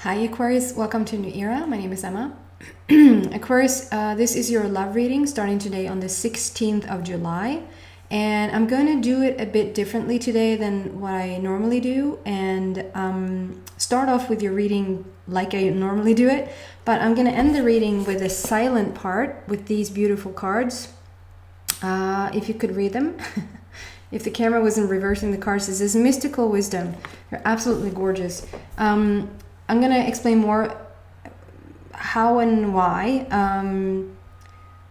Hi Aquarius, welcome to a new era. My name is Emma. Aquarius, this is your love reading starting today on the 16th of July. And I'm going to do it a bit differently today than what I normally do and start off with your reading like I normally do it. But I'm going to end the reading with a silent part with these beautiful cards. If you could read them. If the camera wasn't reversing the cards, this is mystical wisdom. They're absolutely gorgeous. I'm going to explain more how and why,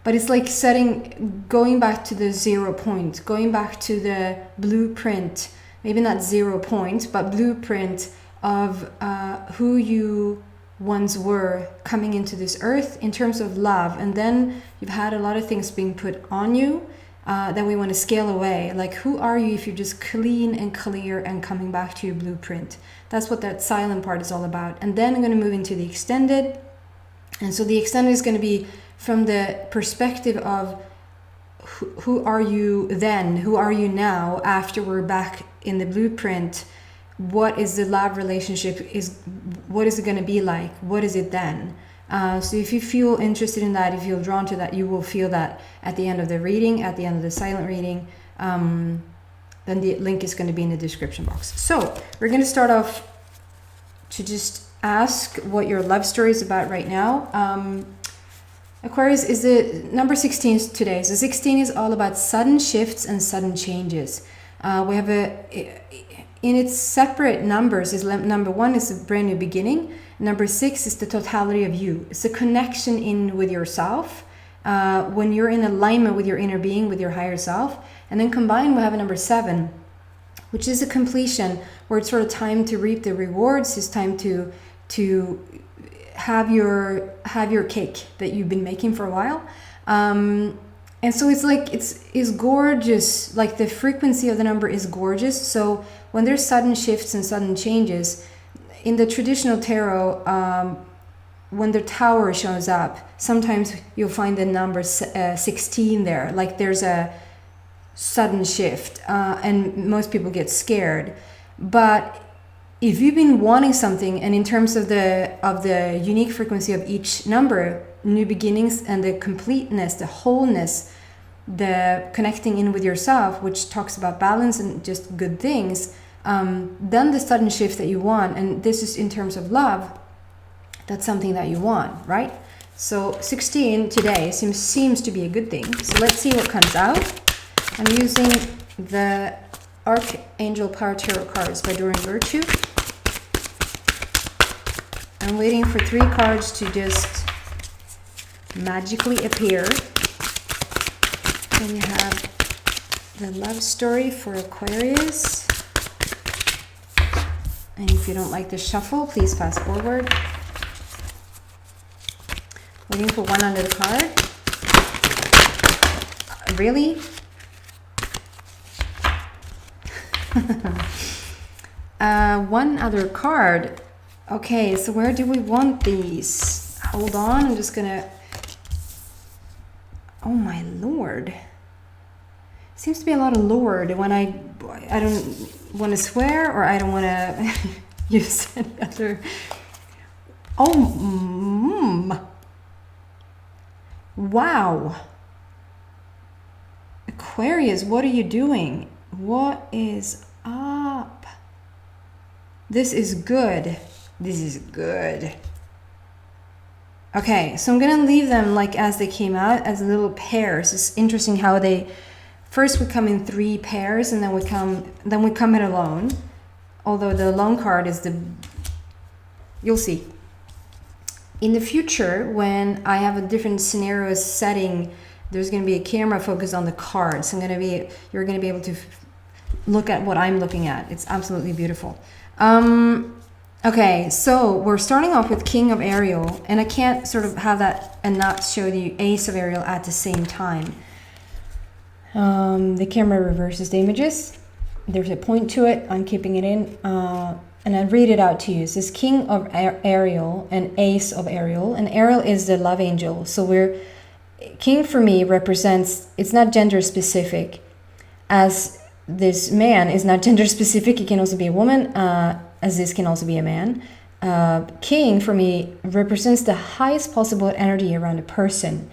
but it's like going back to the 0 point, going back to the blueprint, maybe not 0 point, but blueprint of who you once were coming into this earth in terms of love. And then you've had a lot of things being put on you that we want to scale away. Like, who are you if you're just clean and clear and coming back to your blueprint? That's what that silent part is all about. And then I'm going to move into the extended. And so the extended is going to be from the perspective of who are you then? Who are you now after we're back in the blueprint? What is the love relationship? What is it going to be like? What is it then? So if you feel interested in that, if you feel drawn to that, you will feel that at the end of the reading, at the end of the silent reading. Then the link is going to be in the description box. So we're going to start off to just ask what your love story is about right now. Aquarius is the number 16 today. So 16 is all about sudden shifts and sudden changes. We have in its separate numbers is number 1 is a brand new beginning. Number 6 is the totality of you. It's a connection in with yourself. When you're in alignment with your inner being, with your higher self. And then combined we have a number 7, which is a completion, where it's sort of time to reap the rewards. It's time to have your cake that you've been making for a while. And so it's like it's gorgeous. Like, the frequency of the number is gorgeous. So when there's sudden shifts and sudden changes in the traditional tarot, when the tower shows up, sometimes you'll find the number 16 there. Like, there's a sudden shift, and most people get scared. But if you've been wanting something, and in terms of the unique frequency of each number, new beginnings and the completeness, the wholeness, the connecting in with yourself, which talks about balance and just good things, then the sudden shift that you want, and this is in terms of love, that's something that you want, right? So 16 today seems to be a good thing. So let's see what comes out. I'm using the Archangel Power Tarot cards by Doreen Virtue. I'm waiting for 3 cards to just magically appear. Then you have the love story for Aquarius. And if you don't like the shuffle, please fast forward. Waiting for one under the card. Really? One other card. Okay, so where do we want these? Hold on, I'm just gonna... Oh my lord. Seems to be a lot of lord when I don't want to swear, or I don't want to use any other... Oh, wow. Aquarius, what are you doing? What is up? This is good. This is good. Okay, so I'm gonna leave them like as they came out, as little pairs. It's interesting how they first we come in 3 pairs, and then we come it alone. Although the alone card is you'll see. In the future, when I have a different scenario setting, there's going to be a camera focus on the cards. You're going to be able to look at what I'm looking at. It's absolutely beautiful. Okay, so we're starting off with King of Ariel, and I can't sort of have that and not show the Ace of Ariel at the same time. The camera reverses the images. There's a point to it. I'm keeping it in. And I read it out to you. It says King of Ariel and Ace of Ariel. And Ariel is the love angel. So King for me represents, it's not gender specific. As this man is not gender specific, he can also be a woman, as this can also be a man. King for me represents the highest possible energy around a person.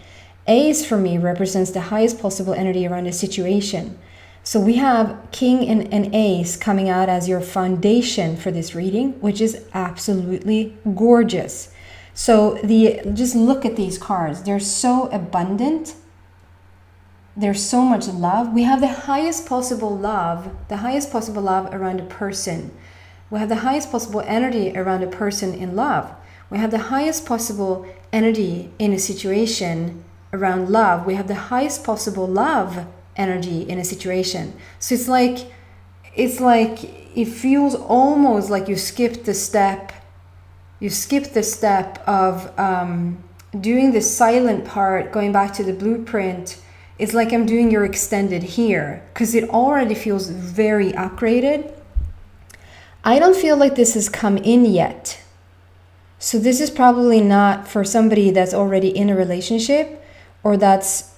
Ace for me represents the highest possible energy around a situation. So we have King and Ace coming out as your foundation for this reading, which is absolutely gorgeous. So just look at these cards. They're so abundant. There's so much love. We have the highest possible love around a person. We have the highest possible energy around a person in love. We have the highest possible energy in a situation around love. We have the highest possible love energy in a situation. So it's like it feels almost like you skipped the step of doing the silent part, going back to the blueprint. It's like I'm doing your extended here, because it already feels very upgraded. I don't feel like this has come in yet. So this is probably not for somebody that's already in a relationship, or that's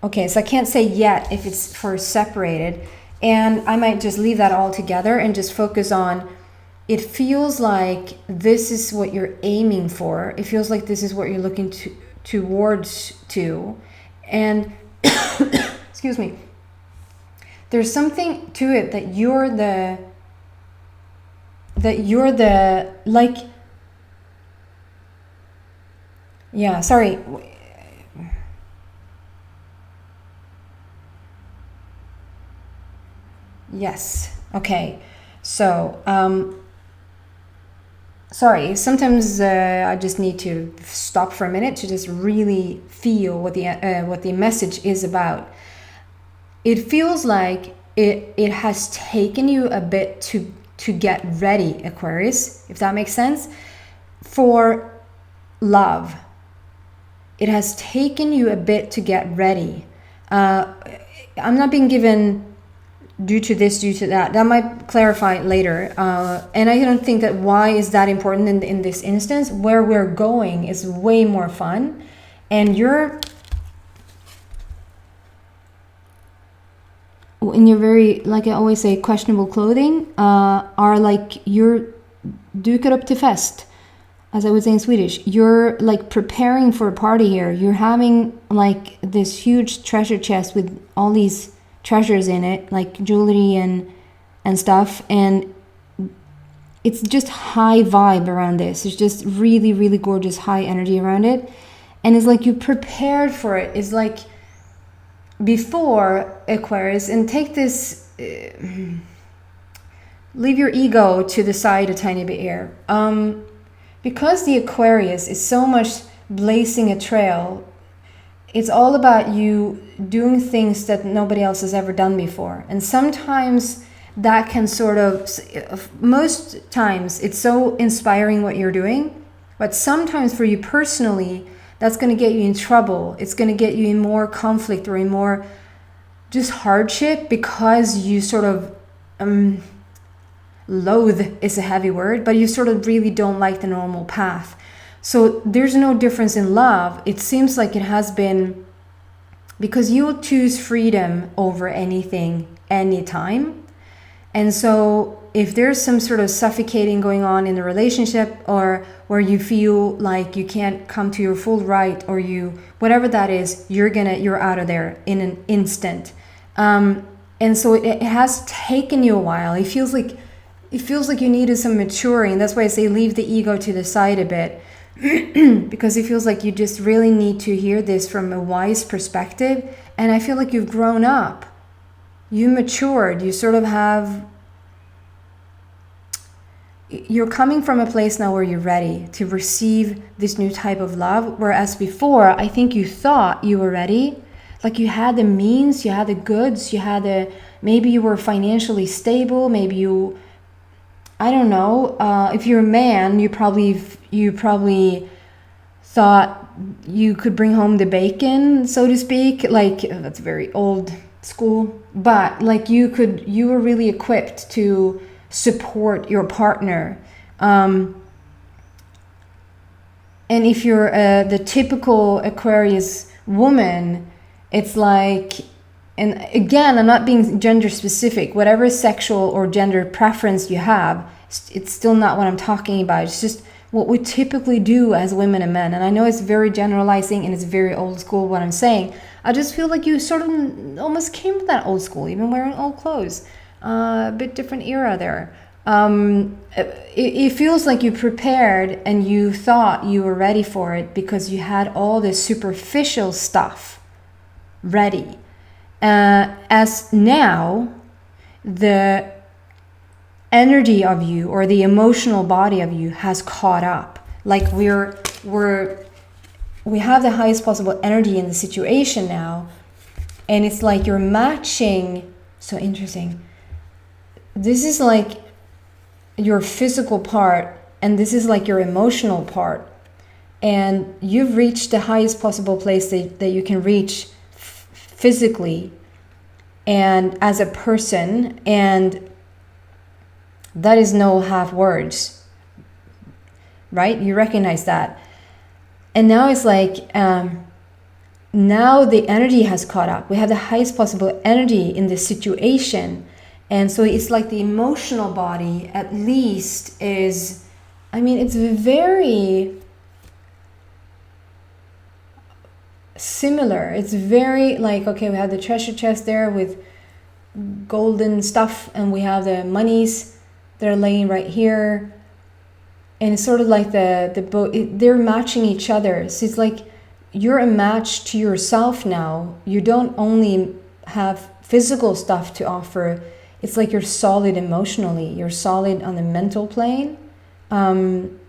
okay, so I can't say yet if it's for separated, and I might just leave that all together and just focus on, it feels like this is what you're aiming for. It feels like this is what you're looking towards, and excuse me, there's something to it that you're the like, yeah, sorry. Yes. Okay. So, sorry. Sometimes I just need to stop for a minute to just really feel what the message is about. It feels like it has taken you a bit to get ready, Aquarius, if that makes sense, for love. It has taken you a bit to get ready. I'm not being given due to this, due to that. That might clarify later. And I don't think that why is that important in this instance. Where we're going is way more fun. And you're in your very, like I always say, questionable clothing, are like you're dukar upp till fest, as I would say in Swedish. You're like preparing for a party here. You're having like this huge treasure chest with all these treasures in it, like jewelry and stuff, and it's just high vibe around this. It's just really, really gorgeous high energy around it, and it's like you prepared for it. It's like before, Aquarius, and take this, leave your ego to the side a tiny bit here, because the Aquarius is so much blazing a trail. It's all about you doing things that nobody else has ever done before. And sometimes that can sort of, most times it's so inspiring what you're doing, but sometimes for you personally, that's going to get you in trouble. It's going to get you in more conflict or in more just hardship, because you sort of, loathe is a heavy word, but you sort of really don't like the normal path. So there's no difference in love. It seems like it has been, because you will choose freedom over anything, anytime. And so if there's some sort of suffocating going on in the relationship, or where you feel like you can't come to your full right, or you, whatever that is, you're out of there in an instant. And so it has taken you a while. It feels like you needed some maturing. That's why I say leave the ego to the side a bit. Because it feels like you just really need to hear this from a wise perspective. And I feel like you've grown up. You matured. You sort of have... You're coming from a place now where you're ready to receive this new type of love. Whereas before, I think you thought you were ready. Like you had the means, you had the goods, you had the... Maybe you were financially stable. Maybe you... I don't know. If you're a man, you probably thought you could bring home the bacon, so to speak. Like, that's very old school, but like you were really equipped to support your partner. And if you're the typical Aquarius woman, it's like And again, I'm not being gender specific. Whatever sexual or gender preference you have, it's still not what I'm talking about. It's just what we typically do as women and men. And I know it's very generalizing and it's very old school what I'm saying. I just feel like you sort of almost came to that old school, even wearing old clothes. A bit different era there. It feels like you prepared and you thought you were ready for it because you had all this superficial stuff ready. As now, the energy of you or the emotional body of you has caught up. Like we have the highest possible energy in the situation now, and it's like you're matching. So interesting. This is like your physical part, and this is like your emotional part, and you've reached the highest possible place that you can reach physically and as a person, and that is no half words, right? You recognize that. And now it's like now the energy has caught up. We have the highest possible energy in this situation. And so it's like the emotional body at least is, I mean, it's very similar. It's very like, okay, we have the treasure chest there with golden stuff, and we have the monies that are laying right here. And it's sort of like the boat, they're matching each other. So it's like you're a match to yourself now. You don't only have physical stuff to offer. It's like you're solid emotionally. You're solid on the mental plane. And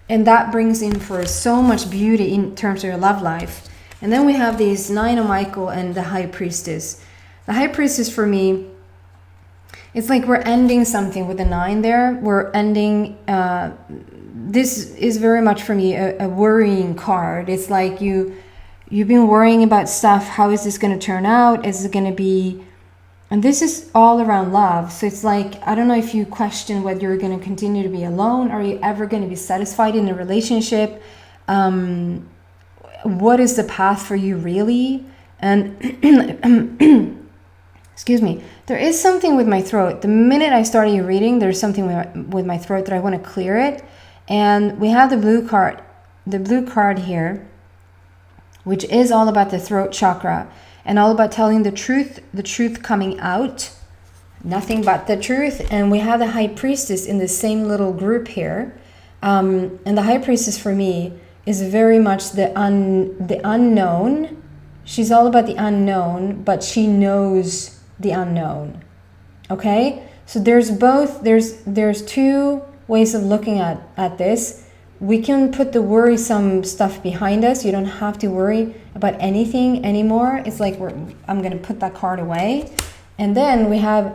that brings in for so much beauty in terms of your love life. And then we have these Nine of Michael and the High Priestess. The High Priestess for me, it's like we're ending something with the 9 there. We're ending, this is very much for me a worrying card. It's like you've been worrying about stuff. How is this going to turn out? Is it going to be, and this is all around love. So it's like, I don't know if you question whether you're going to continue to be alone. Are you ever going to be satisfied in a relationship? What is the path for you really? And excuse me, there is something with my throat. The minute I started reading, there's something with my throat that I want to clear it. And we have the blue card here, which is all about the throat chakra and all about telling the truth coming out, nothing but the truth. And we have the High Priestess in the same little group here. And the High Priestess for me is very much the unknown. She's all about the unknown, but she knows the unknown. Okay, so there's both. There's two ways of looking at this. We can put the worrisome stuff behind us. You don't have to worry about anything anymore. It's like I'm gonna put that card away. And then we have,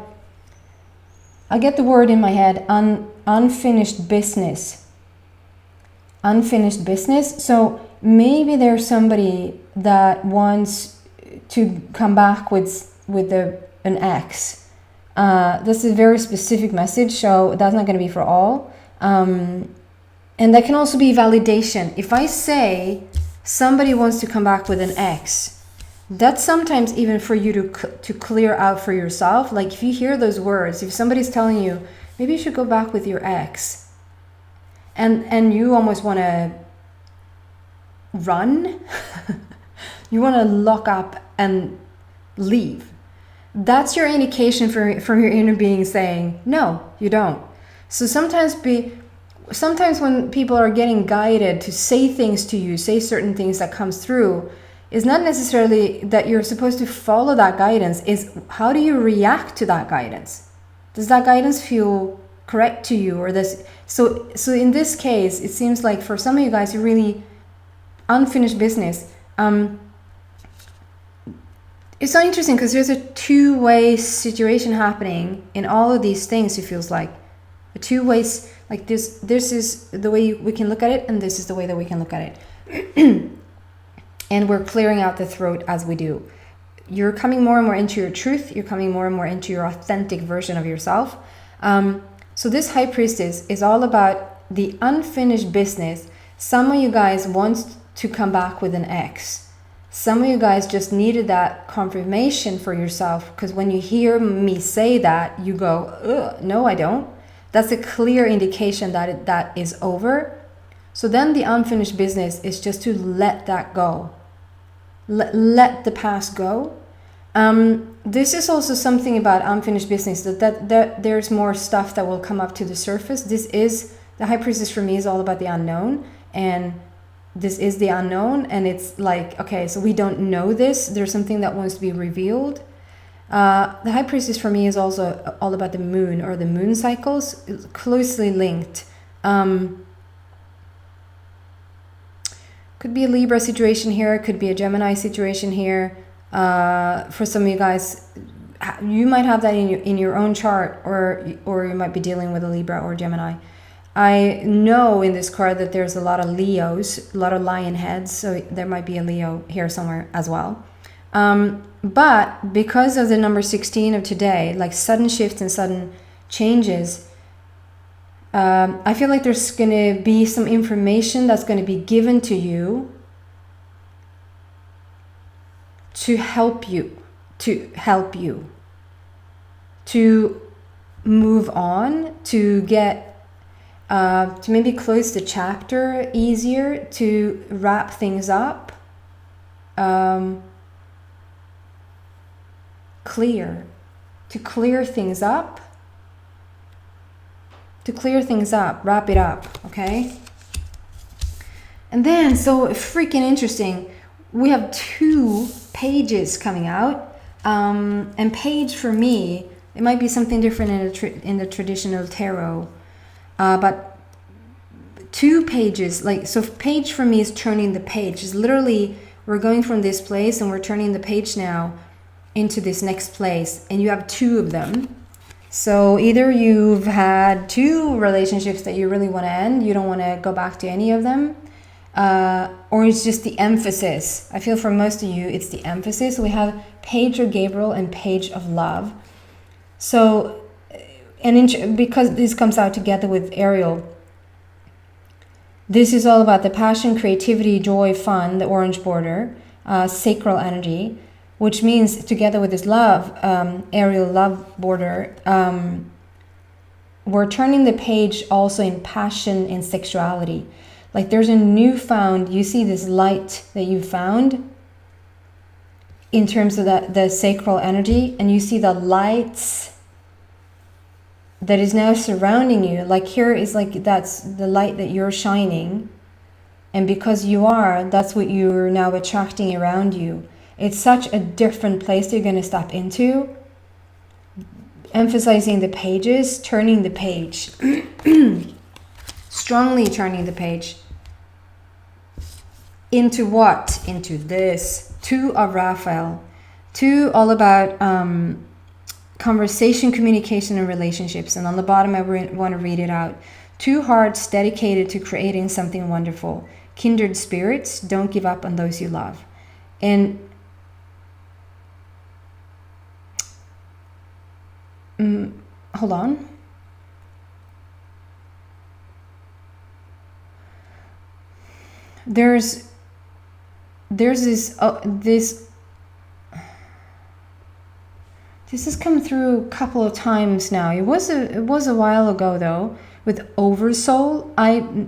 I get the word in my head, unfinished business. Unfinished business. So maybe there's somebody that wants to come back with an ex. That's a very specific message, so that's not going to be for all. And that can also be validation. If I say somebody wants to come back with an ex, that's sometimes even for you to clear out for yourself. Like if you hear those words, if somebody's telling you, maybe you should go back with your ex, and you almost want to run, you want to lock up and leave. That's your indication from your inner being saying, no, you don't. So sometimes when people are getting guided to say things to you, say certain things that comes through, it's not necessarily that you're supposed to follow that guidance. Is how do you react to that guidance? Does that guidance feel correct to you? Or this? So in this case, it seems like for some of you guys, you're really unfinished business. It's so interesting because there's a two-way situation happening in all of these things. It feels like a two ways, like this is the way we can look at it, and this is the way that we can look at it. And we're clearing out the throat as we do. You're coming more and more into your truth. You're coming more and more into your authentic version of yourself. So this High Priestess is all about the unfinished business. Some of you guys want to come back with an ex. Some of you guys just needed that confirmation for yourself, because when you hear me say that, you go, ugh, no, I don't. That's a clear indication that that is over. So then the unfinished business is just to let that go. Let the past go. This is also something about unfinished business, that there's more stuff that will come up to the surface. This is, the High Priestess for me is all about the unknown, and this is the unknown, and it's like, okay, so we don't know this. There's something that wants to be revealed. The High Priestess for me is also all about the moon, or the moon cycles, it's closely linked. Could be a Libra situation here, could be a Gemini situation here. For some of you guys, you might have that in your own chart, or you might be dealing with a Libra or Gemini. I know in this card that there's a lot of Leos, a lot of lion heads, so there might be a Leo here somewhere as well. But because of the number 16 of today, like sudden shifts and sudden changes, I feel like there's going to be some information that's going to be given to you to help you to move on, to get to maybe close the chapter easier, to wrap things up, clear things up, wrap it up, okay? And then, so freaking interesting, we have 2 pages coming out, and page for me, it might be something different in the traditional tarot, but 2 pages, like, so page for me is turning the page. It's literally, we're going from this place and we're turning the page now into this next place, and you have 2 of them. So either you've had 2 relationships that you really want to end, you don't want to go back to any of them, or it's just the emphasis. I feel for most of you, it's the emphasis. We have Page of Gabriel and Page of Love. So, and because this comes out together with Ariel, this is all about the passion, creativity, joy, fun, the orange border, sacral energy, which means together with this love, Ariel love border, we're turning the page also in passion and sexuality. Like there's a newfound, you see this light that you found in terms of the sacral energy, and you see the lights that is now surrounding you. Like here is like, that's the light that you're shining, and because you are, that's what you're now attracting around you. It's such a different place that you're going to step into. Emphasizing the pages, turning the page. Strongly turning the page. Into what? Into this. 2 of Raphael. 2 all about conversation, communication, and relationships. And on the bottom, I want to read it out. 2 hearts dedicated to creating something wonderful. Kindred spirits, don't give up on those you love. And hold on. There's this has come through a couple of times now. It was a while ago though, with oversoul.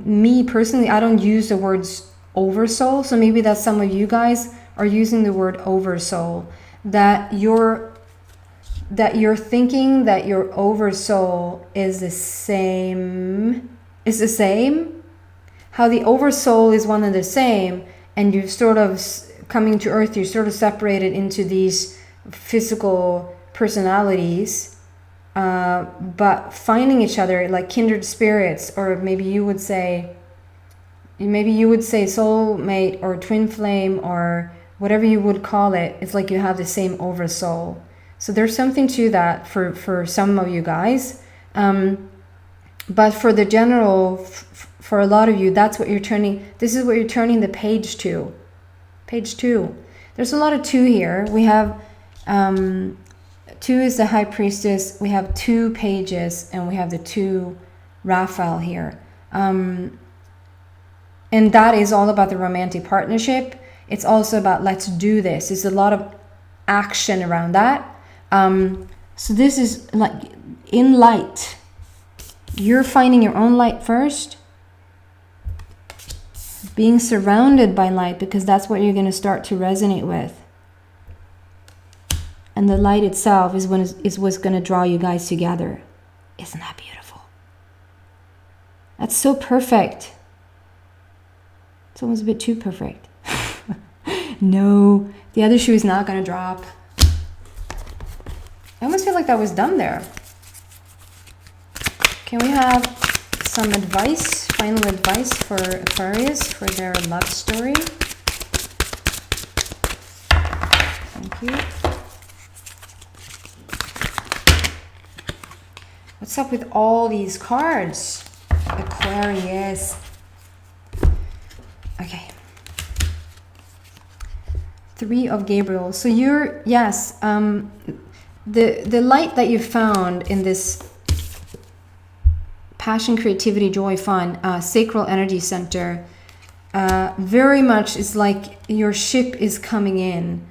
Me personally, I don't use the words oversoul, so maybe that some of you guys are using the word oversoul, that you're thinking that your oversoul is the same, how the oversoul is one and the same, and you've sort of coming to earth, you're sort of separated into these physical personalities, but finding each other like kindred spirits, or maybe you would say soulmate or twin flame, or whatever you would call it. It's like you have the same oversoul. So there's something to that for some of you guys, but for the general, for a lot of you, that's what you're turning. This is what you're turning the page to. Page 2. There's a lot of 2 here. We have 2 is the High Priestess. We have 2 pages, and we have the 2 Raphael here. And that is all about the romantic partnership. It's also about let's do this. There's a lot of action around that. So this is like in light. You're finding your own light first. Being surrounded by light, because that's what you're going to start to resonate with. And the light itself is what's going to draw you guys together. Isn't that beautiful? That's so perfect. It's almost a bit too perfect. No, the other shoe is not going to drop. I almost feel like that was done there. Can we have some advice, final advice for Aquarius for their love story? Thank you. What's up with all these cards? Aquarius. Okay. 3 of Gabriel. So you're, yes, the light that you found in this passion, creativity, joy, fun, sacral energy center, very much is like your ship is coming in.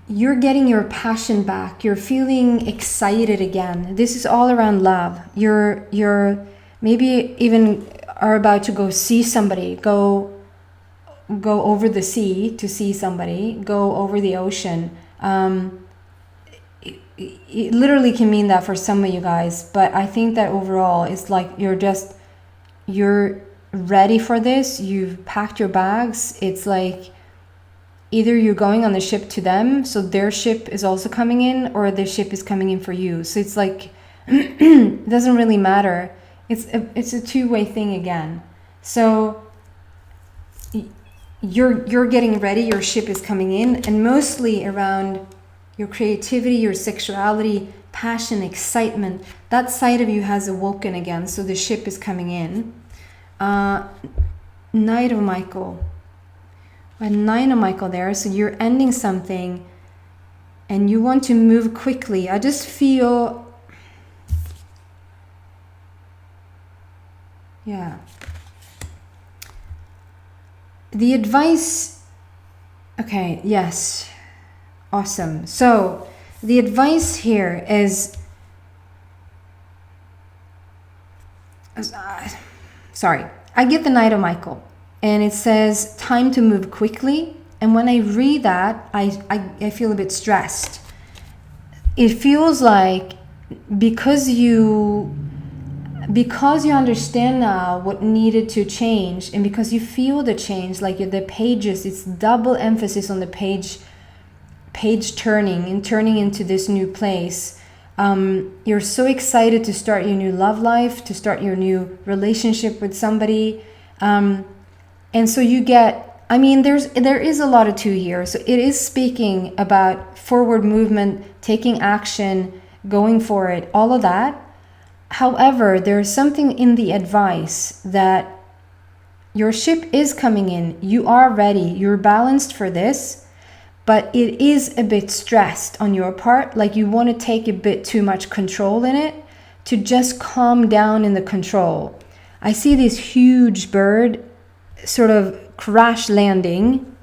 You're getting your passion back. You're feeling excited again. This is all around love. You're maybe even are about to go see somebody, go over the sea to see somebody, go over the ocean. It literally can mean that for some of you guys, but I think that overall it's like you're ready for this. You've packed your bags. It's like either you're going on the ship to them, so their ship is also coming in, or their ship is coming in for you. So it's like it doesn't really matter. It's a two-way thing again. So you're getting ready, your ship is coming in, and mostly around your creativity, your sexuality, passion, excitement. That side of you has awoken again, so the ship is coming in. Knight of Michael. A 9 of Michael there, so you're ending something and you want to move quickly. I just feel, yeah. The advice, okay, yes, awesome. So the advice here is, sorry, I get the Knight of Michael. And it says time to move quickly. And when I read that, I feel a bit stressed. It feels like because you understand now what needed to change, and because you feel the change, like the pages, it's double emphasis on the page turning and turning into this new place. You're so excited to start your new love life, to start your new relationship with somebody. And so you get, I mean, there is a lot of 2 here. So it is speaking about forward movement, taking action, going for it, all of that. However, there's something in the advice that your ship is coming in. You are ready. You're balanced for this, but it is a bit stressed on your part. Like you want to take a bit too much control in it to just calm down in the control. I see this huge bird sort of crash landing.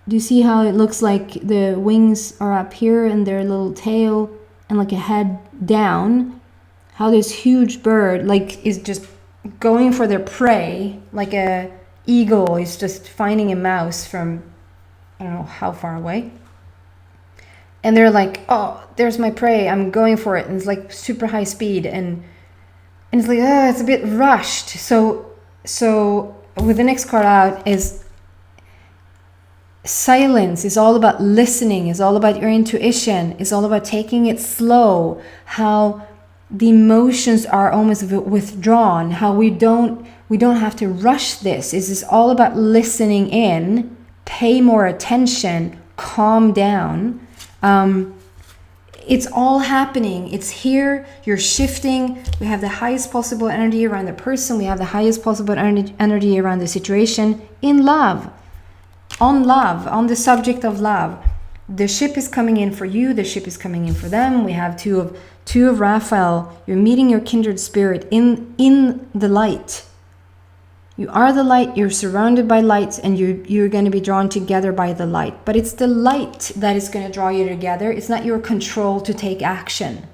Do you see how it looks like the wings are up here and their little tail and like a head down? How this huge bird like is just going for their prey, like a eagle is just finding a mouse from I don't know how far away. And they're like, oh, there's my prey, I'm going for it. And it's like super high speed and it's like, it's a bit rushed. So with the next card out is silence. Is all about listening. Is all about your intuition. Is all about taking it slow. How the emotions are almost withdrawn. How we don't have to rush this. Is all about listening in. Pay more attention. Calm down. It's all happening. It's here. You're shifting. We have the highest possible energy around the person. We have the highest possible energy around the situation in love, on the subject of love. the ship is coming in for you, the ship is coming in for them. We have two of Raphael. You're meeting your kindred spirit in the light. You are the light, you're surrounded by light, and you're going to be drawn together by the light. But it's the light that is going to draw you together. It's not your control to take action,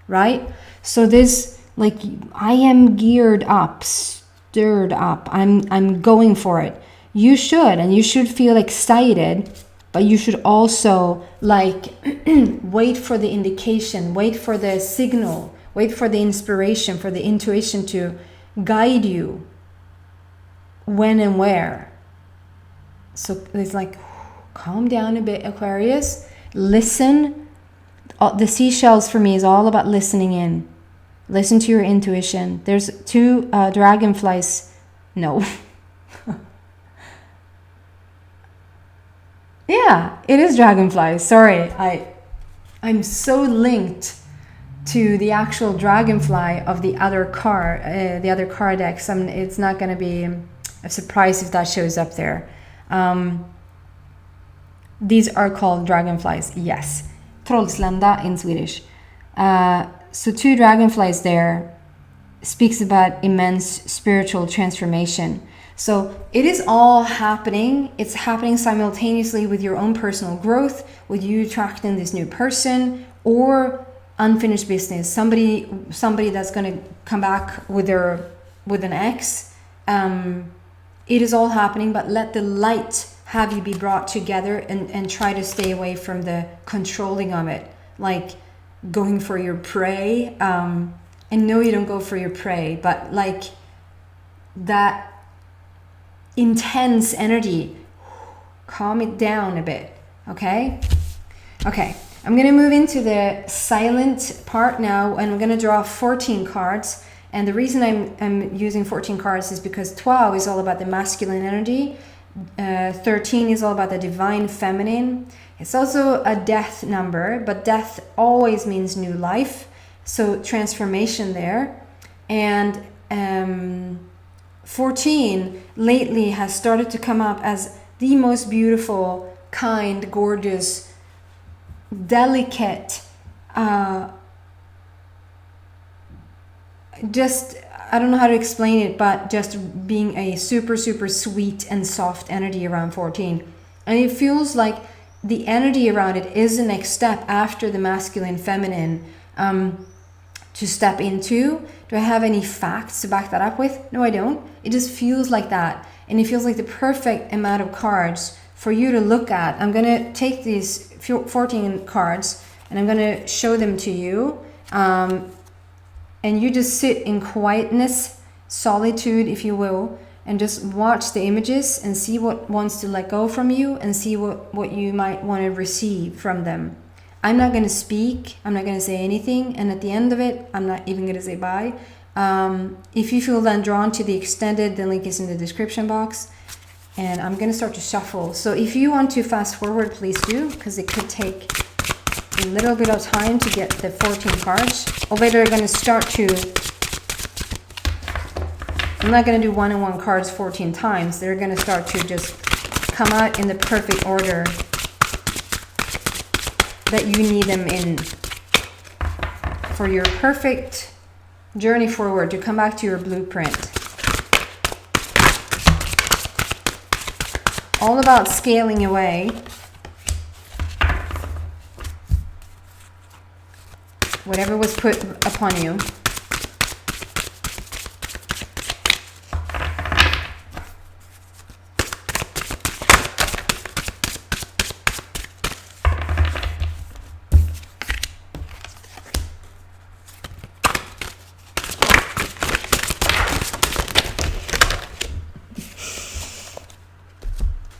right? So this, like, I am geared up, stirred up. I'm going for it. You should, and you should feel excited, but you should also, like, wait for the indication, wait for the signal, wait for the inspiration, for the intuition to guide you when and where. So it's like, calm down a bit, Aquarius. Listen. The seashells for me is all about listening in. Listen to your intuition. There's two dragonflies. No. Yeah, it is dragonflies. Sorry, I'm so linked to the actual dragonfly of the other card decks. It's not going to be a surprise if that shows up there. These are called dragonflies. Yes, trollslända in Swedish. So two dragonflies there speaks about immense spiritual transformation. So it is all happening. It's happening simultaneously with your own personal growth, with you attracting this new person or unfinished business. Somebody that's going to come back with an ex. It is all happening, but let the light have you be brought together and try to stay away from the controlling of it, like going for your prey. And no, you don't go for your prey, but like that intense energy, calm it down a bit. Okay, I'm gonna move into the silent part now, and I'm gonna draw 14 cards. And the reason I'm using 14 cards is because 12 is all about the masculine energy, 13 is all about the divine feminine. It's also a death number, but death always means new life, so transformation there. And 14 lately has started to come up as the most beautiful, kind, gorgeous, delicate, just, I don't know how to explain it, but just being a super, super sweet and soft energy around 14. And it feels like the energy around it is the next step after the masculine, feminine, to step into. Do I have any facts to back that up with? No, I don't. It just feels like that. And it feels like the perfect amount of cards for you to look at. I'm going to take these 14 cards and I'm going to show them to you. And you just sit in quietness, solitude, if you will, and just watch the images and see what wants to let go from you and see what you might want to receive from them. I'm not going to speak. I'm not going to say anything. And at the end of it, I'm not even going to say bye. If you feel then drawn to the extended, the link is in the description box. And I'm going to start to shuffle. So if you want to fast forward, please do, because it could take a little bit of time to get the 14 cards. Although they're going to start to... I'm not going to do one-on-one cards 14 times. They're going to start to just come out in the perfect order that you need them in for your perfect journey forward, to come back to your blueprint. All about scaling away whatever was put upon you.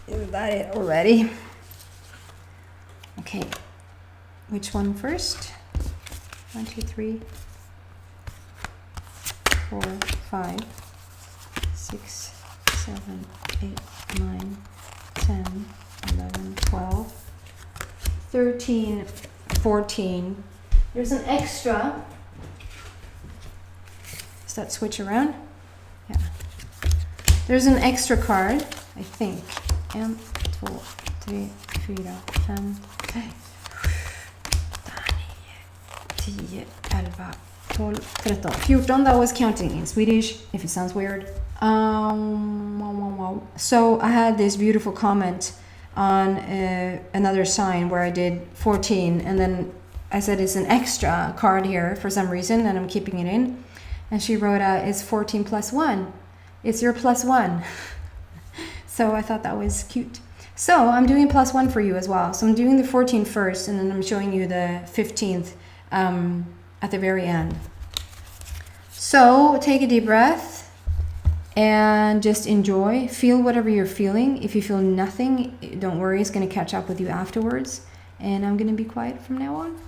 Is that it already? Okay, which one first? 1, 2, 3, 4, 5, 6, 7, 8, 9, 10, 11, 12, 13, 14. There's an extra. Does that switch around? Yeah. There's an extra card, I think. 1, 2, 3, 4, 5, 10, 11, 12, 13, 14. That was counting in Swedish, if it sounds weird. So I had this beautiful comment on another sign where I did 14, and then I said it's an extra card here for some reason, and I'm keeping it in. And she wrote out, it's 14 plus 1. It's your plus 1. So I thought that was cute. So I'm doing plus 1 for you as well. So I'm doing the 14 first, and then I'm showing you the 15th at the very end. So take a deep breath and just enjoy. Feel whatever you're feeling. If you feel nothing, don't worry, it's going to catch up with you afterwards. And I'm going to be quiet from now on.